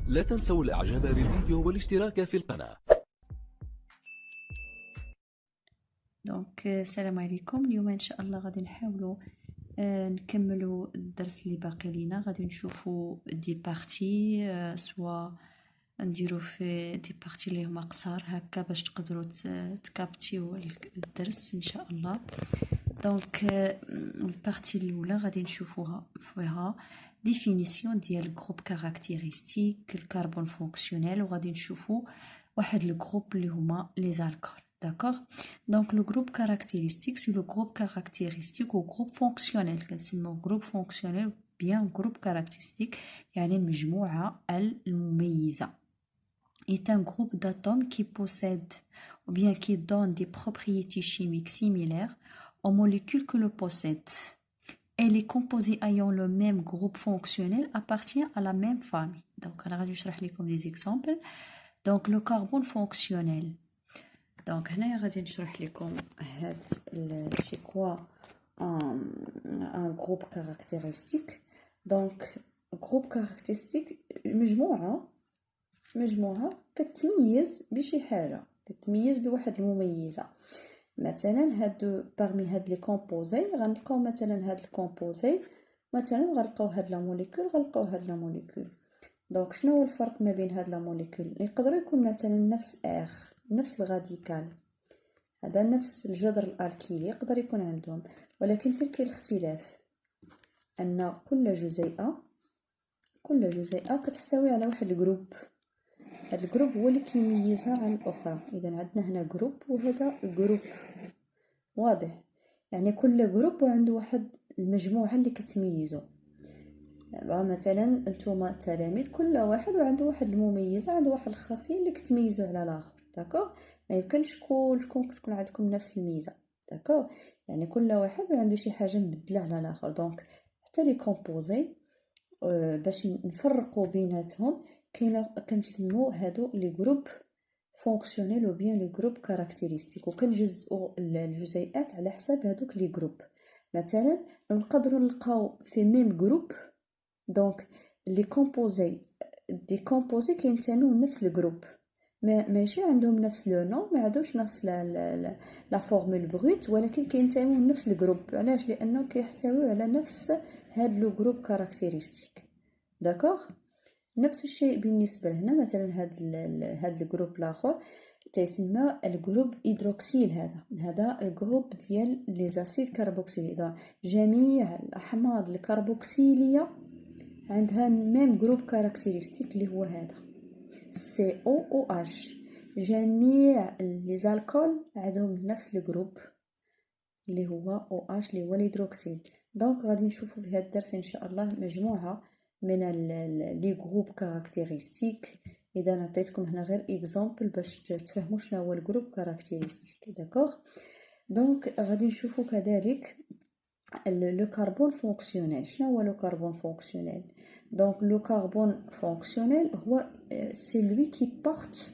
لا تنسوا الاعجاب بالفيديو والاشتراك في القناة. دونك السلام عليكم. اليوم ان شاء الله غادي نحاولوا نكملوا الدرس اللي باقي لينا. غادي نشوفوا دي بارتي، سوا نديروا في دي بارتي اللي هما قصار هكا باش تقدروا تكابتيو الدرس ان شاء الله. دونك البارتي الاولى غادي نشوفوها فيها ديفينيسيون ديال جروب كاركتيرستيك الكربون فونكسيونيل، وغادي نشوفوا واحد الجروب اللي هما لي زالكول. D'accord. Donc le groupe caractéristique, c'est le groupe caractéristique au groupe fonctionnel. كنسميوه groupe fonctionnel bien groupe caractéristique، يعني المجموعة المميزة. est un groupe d'atomes qui possède ou bien qui donne des propriétés chimiques similaires aux molécules que le possèdent. Et les composés ayant le même groupe fonctionnel appartiennent à la même famille. Donc on va نشرح لكم des exemples. Donc le carbone fonctionnel. دونك هنايا غادي نشرح لكم هاد سي كوا ان جروب كاركتيرستيك. دونك جروب كاركتيرستيك مجموعه كتميز بشي حاجه، كتميز بواحد المميزه. مثلا هاد parmi هاد لي كومبوزي غنلقاو مثلا هاد الكومبوزي، مثلا غنلقاو هاد لا موليكول، غنلقاو هاد لا موليكول. دونك شنو هو الفرق ما بين هاد لا موليكول؟ يقدر يكون مثلا نفس نفس الغاديكال، هذا نفس الجذر الالكيلي يقدر يكون عندهم، ولكن فين كاين الاختلاف؟ ان كل جزيئه كتحتوي على واحد الجروب. هذا الجروب هو اللي كيميزها عن الاخرى. اذا عندنا هنا جروب وهذا جروب، واضح؟ يعني كل جروب عنده واحد المجموعه اللي كتميزه. مثلا انتوما التلاميذ كل واحد عنده واحد المميزه، عنده واحد الخاصيه اللي كتميزه على الاخر. داكوغ، ما يمكنش كلكم تكون عندكم نفس الميزه. داكوغ، يعني كل واحد عنده شي حاجه مبدله على الاخر. دونك حتى لي كومبوزي باش نفرقوا بيناتهم كنسموا هادو لي جروب فونكسيونيل او بيان لي جروب كاركتيرستيك، وكنجزئوا الجزيئات على حساب هادوك لي جروب. مثلا نقدروا نلقاو في ميم جروب دونك لي كومبوزي دي كومبوزي كينتميو لنفس الجروب، ماشي عندهم نفس لو نو، ما عندهمش نفس لا فورمول بروت، ولكن كينتميو لنفس الجروب. علاش؟ لانه كيحتويو على نفس هاد لو جروب كاركتيرستيك. داكوغ، نفس الشيء بالنسبه لهنا. مثلا هاد الجروب الاخر تيسمى الجروب هيدروكسيل. هذا الجروب ديال لي زاسيد كربوكسيل. جميع الاحماض الكربوكسيليه عندها ميم جروب كاركتيرستيك اللي هو هذا COOH. جميع لي زالكول عندهم نفس الجروب اللي هو OH اللي هو الهيدروكسيل. دونك غادي نشوفوا في هذا الدرس ان شاء الله مجموعه من لي جروب كاركتيرستيك. اذا عطيتكم هنا غير اكزامبل باش تفهموا شنو هو الجروب كاركتيرستيك. داكوغ، دونك غادي نشوفوا كذلك le carbone fonctionnel. شنو هو le carbone fonctionnel؟ Donc le carbone fonctionnel هو celui qui porte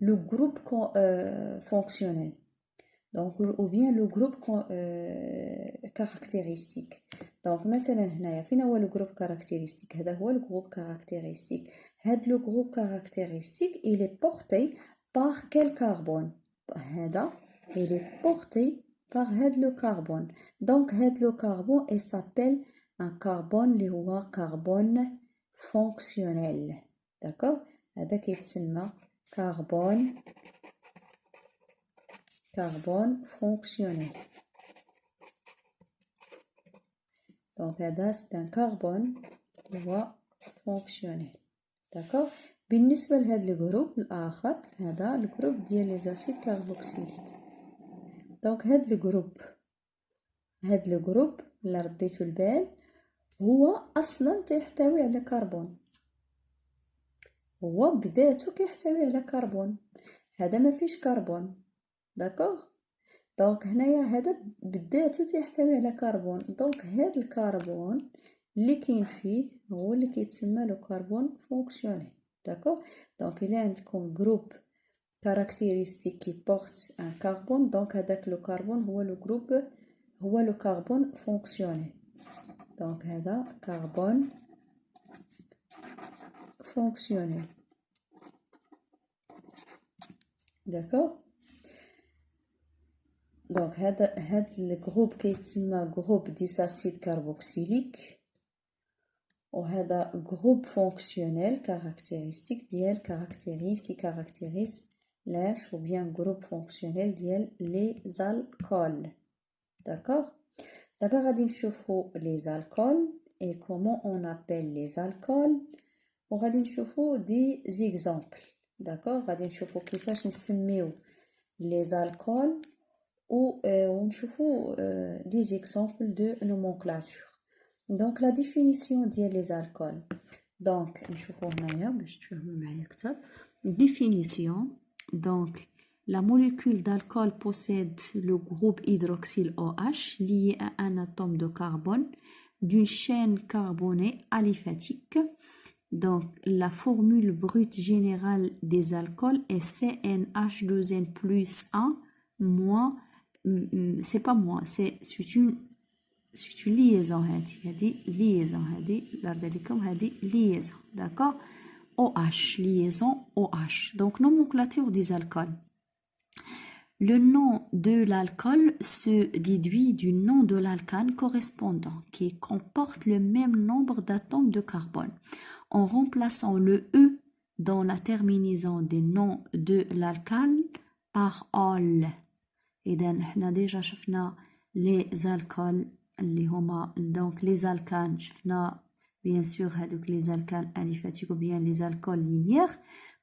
le groupe fonctionnel. Donc ou bien le groupe caractéristique. Donc مثلا هنايا فين هو le groupe caractéristique؟ هذا هو le groupe caractéristique. هذا le groupe caractéristique il est porté par quel carbone؟ هذا il est porté par le carbone. Donc le carbone il s'appelle un carbone اللي هو carbone fonctionnel. D'accord؟ هذا كيتسمى carbone fonctionnel. Donc هذا c'est un carbone اللي هو fonctionnel. D'accord؟ بالنسبة لهذا الجروب الآخر، هذا الجروب ديال لي زاسيد كاربوكسيليك. دونك هاد الجروب اللي رديتو البال هو اصلا تيحتوي على كربون، هو بدايته كيحتوي على كربون، هذا ما فيش كربون. داكوغ، دونك هنايا هذا بدايته تيحتوي على كربون. دونك هاد الكربون اللي كاين فيه هو اللي كيتسمى لو كربون فونكسيونيل. داكوغ، دونك الا عندكم جروب caractéristique qui porte un carbone, donc هذاك le carbone هو le groupe هو le carbone fonctionnel. Donc هذا carbone fonctionnel. D'accord. Donc هذا الجروب كيتسمى جروب ديساسيد كاربوكسيليك، وهذا جروب فونكسيونيل كاركتيرستيك ديال كي كاركتيريز لاش، ou bien جروب فونكسيونيل ديال لي زالكول. داكوغ. دابا غادي نشوفو لي زالكول et comment on appelle les alcools، وغادي نشوفو دي زيكزامبل. داكوغ. غادي نشوفو كيفاش نسميو لي زالكول ونشوفو des exemples de nomenclature. Donc la définition ديال les alcools. Donc نشوفو هنايا باش تفهموا معايا اكثر. Définition. Donc la molécule d'alcool possède le groupe hydroxyle OH lié à un atome de carbone d'une chaîne carbonée aliphatique. Donc la formule brute générale des alcools est CnH2n plus 1 moins c'est pas moi, c'est une liaison هذه liaison هذه لارد لكم هذه liaison. D'accord. OH, liaison OH. Donc nomenclature des alcools. Le nom de l'alcool se déduit du nom de l'alcane correspondant qui comporte le même nombre d'atomes de carbone en remplaçant le E dans la terminaison des noms de l'alcane par ol. إذن احنا ديجا شفنا لي زالكول اللي هما دونك لي زالكان، شفنا بيان سور هادوك لي زالكان اليفاتيك و بيان لي زالكول لينيير،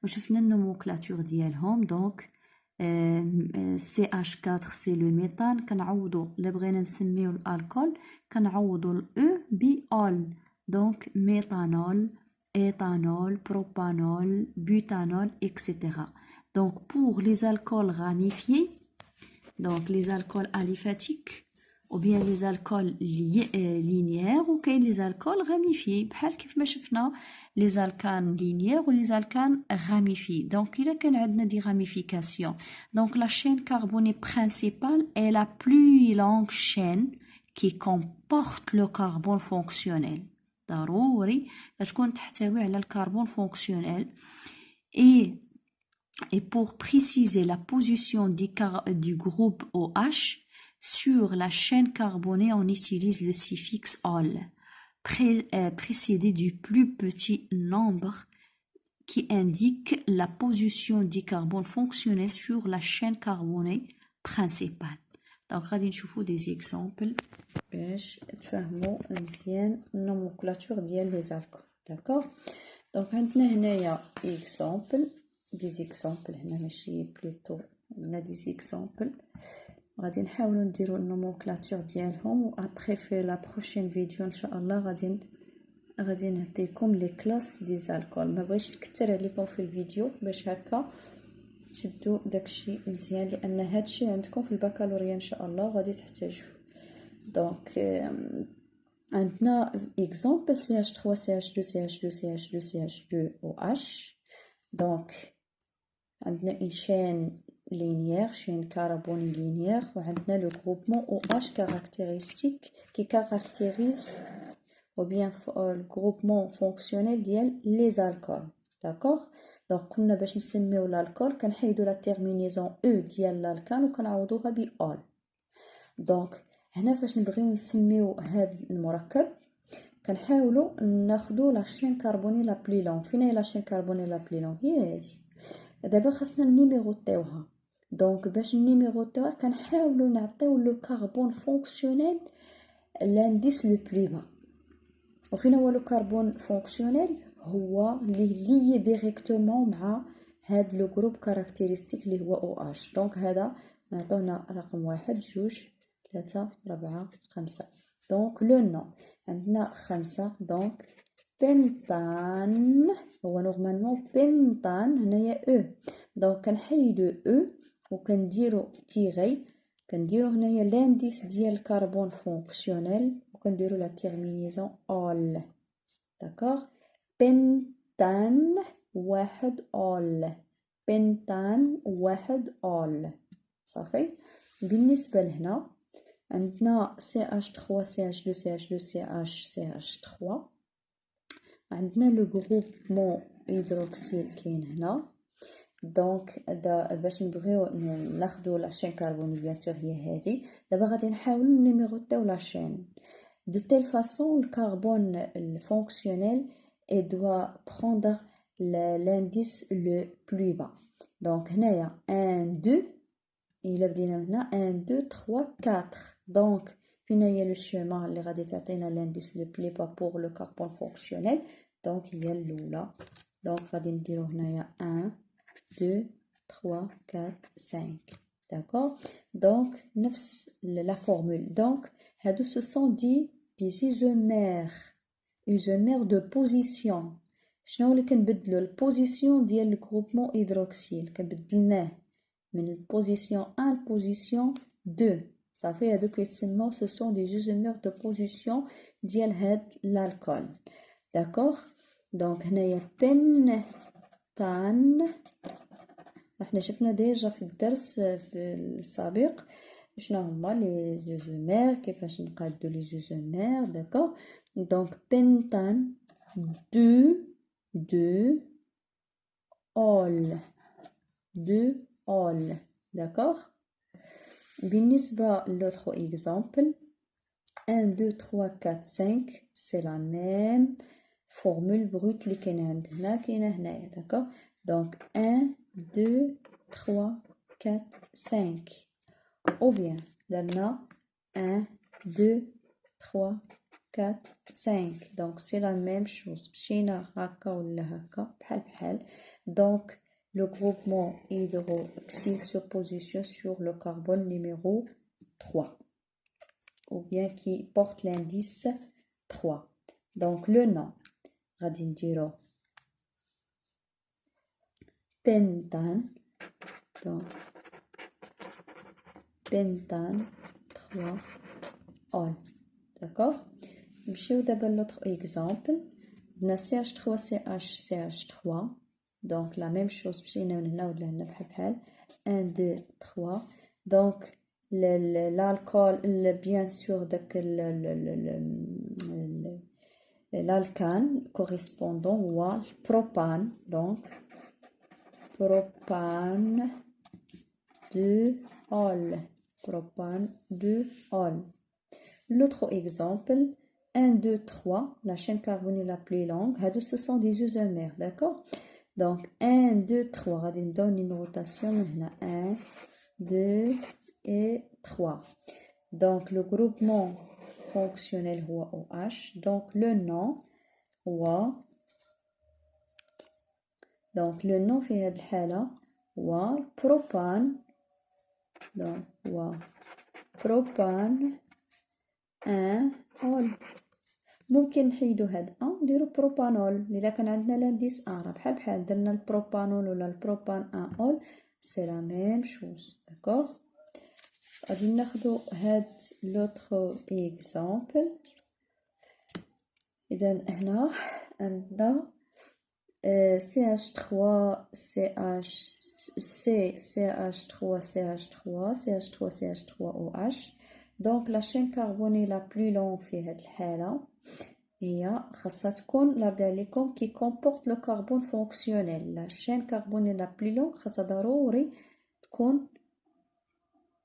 وشفنا النوموكلاتور ديالهم. دونك CH4 سي لو ميثان، كنعوضو الا بغينا نسميو الالكول كنعوضو الاو بأول. دونك ميثانول، éthanol, propanol, butanol, etc. Donc pour les alcools ramifiés, donc les alcools aliphatiques ou bien les alcools linéaires ou les alcools ramifiés بحال كيف ما شفنا les alcanes linéaires ou les alcanes ramifiés. Donc il y a عندنا des ramifications. Donc la chaîne carbonée principale est la plus longue chaîne qui comporte le carbone fonctionnel. ضروري تكون تحتوي على الكربون fonctionnel. Et pour préciser la position du groupe OH sur la chaîne carbonée, on utilise le suffixe ol, précédé du plus petit nombre qui indique la position du carbone fonctionnel sur la chaîne carbonée principale. Donc, غادي نشوفوا des exemples باش تفهموا مزيان النومنكلاتور ديال لي زالكول. داكوغ. دونك عندنا هنايا exemple des exemples هنا ماشي بلوتو عندنا des exemples غادي نحاولوا نديروا النومنكلاتور ديالهم، و ابري في لا بروشين فيديو ان شاء الله غادي نعطيكم لي كلاس دي زالكول. ما بغيتش نكثر عليكم في الفيديو باش هكا تشدوا داكشي مزيان، لان هادشي عندكم في البكالوريا ان شاء الله غادي تحتاجوه. دونك عندنا exemple CH3 CH2 CH2 CH2 CH2 OH. donc عندنا une chaîne linéaire, chaîne carbone linéaire, وعندنا le groupement OH caractéristique qui caractérise ou bien le groupement fonctionnel ديال les alcools. d'accord. donc قلنا باش نسميو l'alcool كنحيدو la terminaison E ديال l'alcane وكنعوضوها ب ol. donc هنا فاش نبغيو نسميو هاد المركب كنحاولوا ناخدو لا شين كربوني لا بلي لونغ. فين هي لا شين كربوني لا بلي لونغ؟ هي هادي. دابا خاصنا نيميروطيوها. دونك باش نيميروطيوها كنحاولوا نعطيو لو كربون فونكسيونيل لانديس لو بلي با. وفين هو لو كربون فونكسيونيل؟ هو لي ديريكتومون مع هاد لو جروب كاركتيرستيك اللي هو او اش. دونك هذا نعطونا رقم 1 2 3 4 5. دونك لو نو عندنا 5. دونك بنتان هو نورمالمون بنتان، هنايا او. دونك كنحيدو او وكنديرو تيغي، كنديرو هنايا لانديس ديال الكربون فونكسيونيل وكنديرو لا تيرمينيزون اول. داكوغ. بنتان 1 اول. بنتان واحد أول صافي. بالنسبة لهنا عندنا CH3 CH2 CH2 CH CH3. عندنا لو غروبمون هيدروكسيل كاين هنا. دونك باش نبغيو ناخدو لاشين كربوني بيان سور هي هادي. دابا غادي نحاولو نيميروطيو لاشين de telle façon le carbone le fonctionnel et doit prendre l'indice le plus bas. Donc هنايا 1 2 إلا بدينا من هنا 1 2 3 4. donc فين هي لو شومان اللي غادي تعطينا l'indice le plus bas pour le carbone fonctionnel. donc هي الاولى. donc غادي نديرو هنايا 1 2 3 4 5. d'accord. donc نفس la formule. donc هادو ce sont des isomères de position. شنو اللي كنبدلو البوزيسيون ديال الجروبمون هيدروكسيل كنبدلناه من البوزيسيون 1 لبوزيسيون 2 صافي. هادوك يتسموا ce sont des isomères de position ديال هاد الالكول. داكوغ. دونك هنايا بنتان احنا شفنا ديجا في الدرس في السابق شنو هما لي زوزومير كيفاش نقادو لي زوزومير. داكوغ. دونك بنتان 2 اول 2 اول. داكوغ. بالنسبه لوتر اكزامبل 1 2 3 4 5 سي لا ميم فورمول بروت اللي كاينه عندنا كاينه هنايا. داكوغ. دونك 1 2 3 4 5 ou bien درنا 1 2 3 4 5. donc c'est la même chose مشينا هكا ولا هكا بحال بحال. donc le groupement hydroxyle se positionne sur le carbone numéro 3 ou bien qui porte l'indice 3. donc le nom غادي نديرو pentane. donc pentane 3 ol. d'accord. نمشيو دابا لوطر اكزامبل. عندنا CH3 CH CH3. donc la même chose مشينا من هنا ولا هنا بحال بحال 1 2 3. donc l'alcool bien sûr داك l'alcane correspondant هو propane. donc propane 2 ol. propane 2 ol. l'autre exemple 1 2 3 la chaîne carbonique la plus longue. ce sont des isomères. d'accord. donc 1 2 3 غادي نبداو numérotation من هنا 1 2 et 3. donc le groupement fonctionnel هو OH. donc le nom هو donc le nom في هاد الحالة هو propane. donc هو propane 1 ol. ممكن نحيدو هاد نديرو بروبانول الا كان عندنا لانديس راه بحال بحال درنا البروبانول ولا البروبان 1 اول سي لا ميم شوز. داكوغ. غادي ناخدو هاد لوطر اكزامبل. اذا هنا عندنا CH3 CH CH3 CH3 CH3 CH3OH. donc la chaîne carbonée la plus longue في هاد الحالة هي خاصها تكون لابد عليكم كي comporte le carbone fonctionnel. la chaîne carbonée la plus longue خاصها ضروري تكون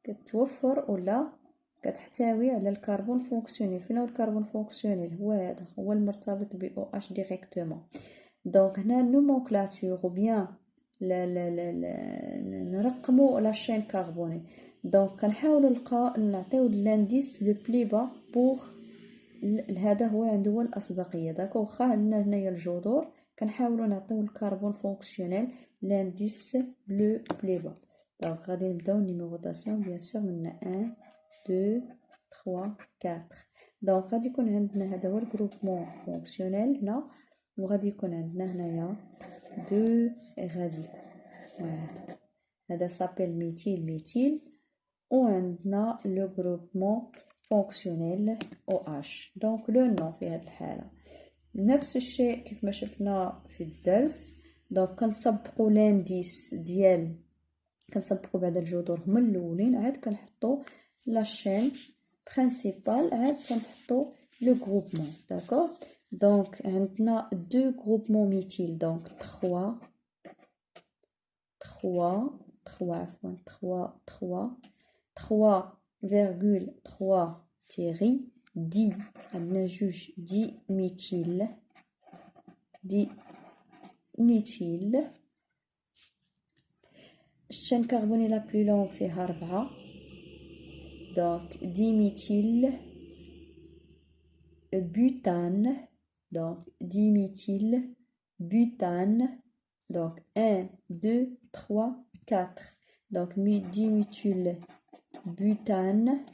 كتوفر ولا كتحتوي على الكربون فونكسيونيل. فين هو الكربون فونكسيونيل؟ هو هذا هو المرتبط ب OH ديريكتومون. دونك هنا النومونكلاتور ou bien نرقموا لا شين كربوني. دونك كنحاولوا نعطيو لانديس لو بلي با بوغ هذا هو عنده الاسبقيه. داكو واخا عندنا هنايا الجذور كنحاولوا نعطيو الكربون فونكسيونيل لانديس لو بلي با. دونك غادي نبداو نيميروطاسيون بيان سور من 1 2 3 4. دونك غادي يكون عندنا هذا هو الجروبمون فونكسيونيل هنا وغادي يكون عندنا هنايا 2 غاديكو. هذا سابيل ميثيل وعندنا لو جروبمون فونكسيونيل OH. دونك لو نون في هذه الحالة نفس الشيء كيف ما شفنا في الدرس. دونك كنسبقوا لانديس ديال كنسبقوا بعد الجذور هما الاولين، عاد كنحطوا لا شين برينسيبال، عاد تنحطوا لو غروبمون. داكوغ. دونك عندنا دو غروبمون ميتيل، دونك 3 عفوا 3,3 تيري 10. عندنا جوج دي ميتيل. الشين كربوني لا بلو لونغ فيها 4، دونك 10 ميتيل بوتان. دونك 10 ميتيل بوتان. Donc 1, 2, 3, 4. Donc diméthyl butane.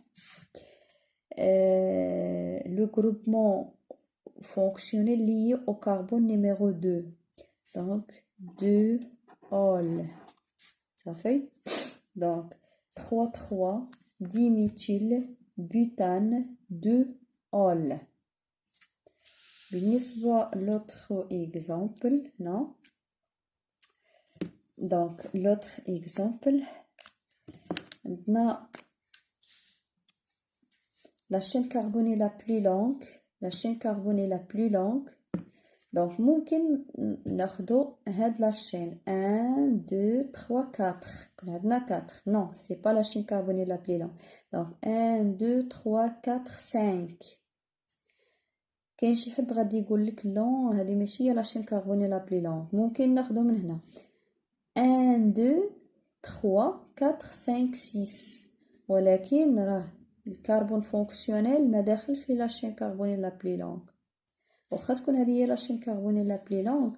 Le groupement fonctionnel lié au carbone numéro 2. Donc 2 ol. Ça fait donc 3, 3, diméthyl butane 2 ol. بالنسبة l'autre exemple, non? Donc l'autre exemple, maintenant la chaîne carbonée la plus longue, donc ممكن ناخدو هاد la chaîne 1 2 3 4. عندنا 4. non, c'est pas la chaîne carbonée la plus longue. donc 1 2 3 4 5. كاين شي حد غادي يقول لك لا هذه ماشي هي la chaîne carbonée la plus longue. ممكن ناخدو من هنا 1 2 3 4 5 6، ولكن راه الكربون فونكسيونيل ما داخل في لاشين كربوني لا بلي لونغ. واخا تكون هذه هي لاشين كربوني لا بلي لونغ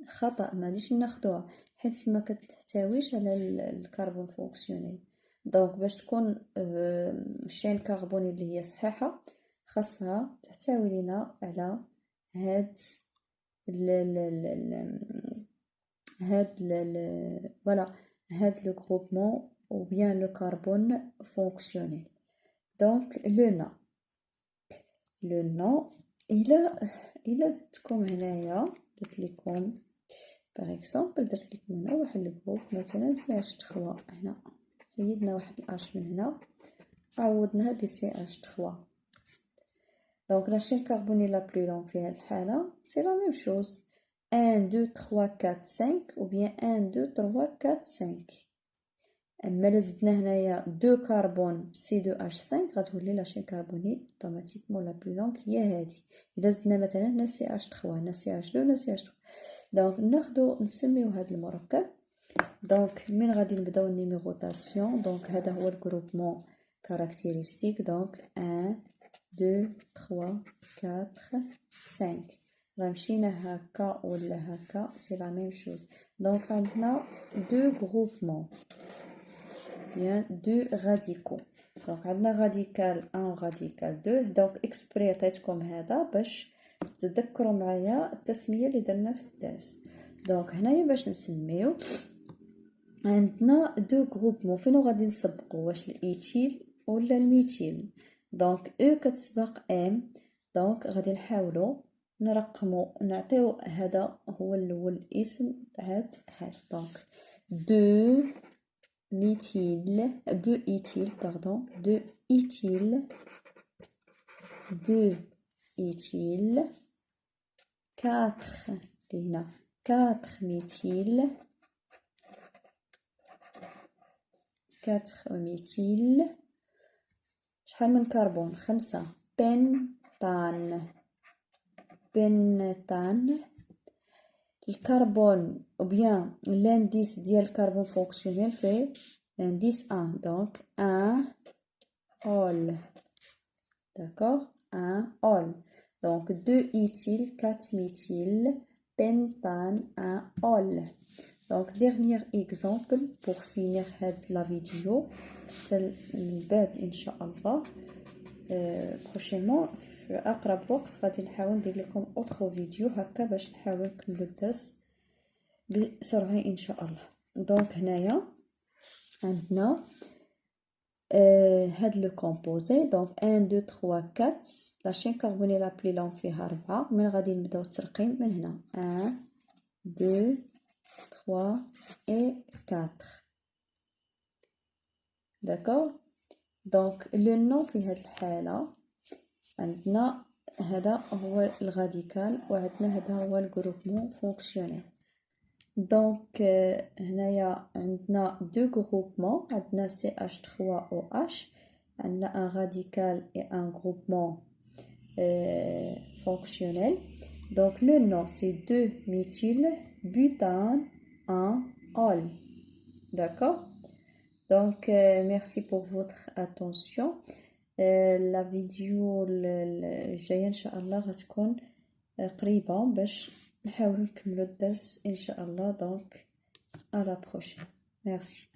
خطا، ما غاديش ناخدوها حيت ما كتحتويش على الكربون فونكسيونيل. دونك باش تكون الشين كربوني اللي هي صحيحه خاصها تحتوي لنا على هاد voilà, le groupement ou bien le carbone fonctionnel. Donc le nom il a comme هنايا درت لكم par exemple درت لكم هنا واحد الجروب مثلا CH3. هنا حيدنا واحد الاش من هنا عوضناها ب CH3. donc la chaîne carbonée la plus longue في هذه الحالة c'est la même chose 1 2 3 4 5 ou bien 1 2 3 4 5. اما الا زدنا هنايا 2 كربون C2H5 غتولي لا شين كربوني اوتوماتيكمون لا بلو لونغ هي هذه. الا زدنا مثلا هنا CH3 هنا CH2 هنا CH3. دونك نسميو هذا المركب. دونك من غادي نبداو النيميروطاسيون. دونك هذا هو الجروبمون كاركتيرستيك. دونك 1 2 3 4 5. راه مشينا هكا ولا هكا سي لا ميم شوز. دونك عندنا دو غروبمون bien دو راديكو. دونك عندنا راديكال 1 راديكال 2. دونك اكسبري عطيتكم هذا باش تذكروا معايا التسميه اللي درنا في الدرس. دونك هنايا باش نسميو عندنا دو غروبمون فين غادي نسبقوا واش الايثيل ولا الميثيل. دونك او كتسبق ام. دونك غادي نحاولوا نرقمو نعطيو هذا هو الاول اسم عاد هذا. دونك دو ميثيل دو ايثيل باردون دو ايثيل 4 هنا 4 ميثيل 4 ميثيل. شحال من كربون 5 بنتان. الكربون ou bien l'indice ديال الكربون فونكسيونيل في l'indice 1. donc 1 ol. d'accord 1 ol. donc 2 éthyl 4 méthyl pentane 1 ol. donc dernier exemple pour finir la vidéo من بعد ان شاء الله prochainement في اقرب وقت غادي نحاول ندير لكم اوتر فيديو هكا باش نحاول نكمل الدرس بسرعه ان شاء الله. دونك هنايا عندنا هاد لو كومبوزي. دونك 1 2 3 4 لا شين كربوني لا بلي لونغ فيها 4. من غادي نبداو الترقيم من هنا 1 2, 3 et 4. D'accord. Donc le nom في هاد الحالة عندنا هذا هو الغاديكال وعندنا هذا هو الجروبمون فونكسيونيل. دونك هنايا عندنا دو groupements عندنا CH3OH عندنا un radical et un groupement fonctionnel. Donc le nom c'est 2-méthylbutane en ol. D'accord. Donc merci pour votre attention. la vidéo الجاية إن شاء الله غتكون قريبة باش نحاولوا نكملوا الدرس إن شاء الله. Donc à la prochaine. Merci.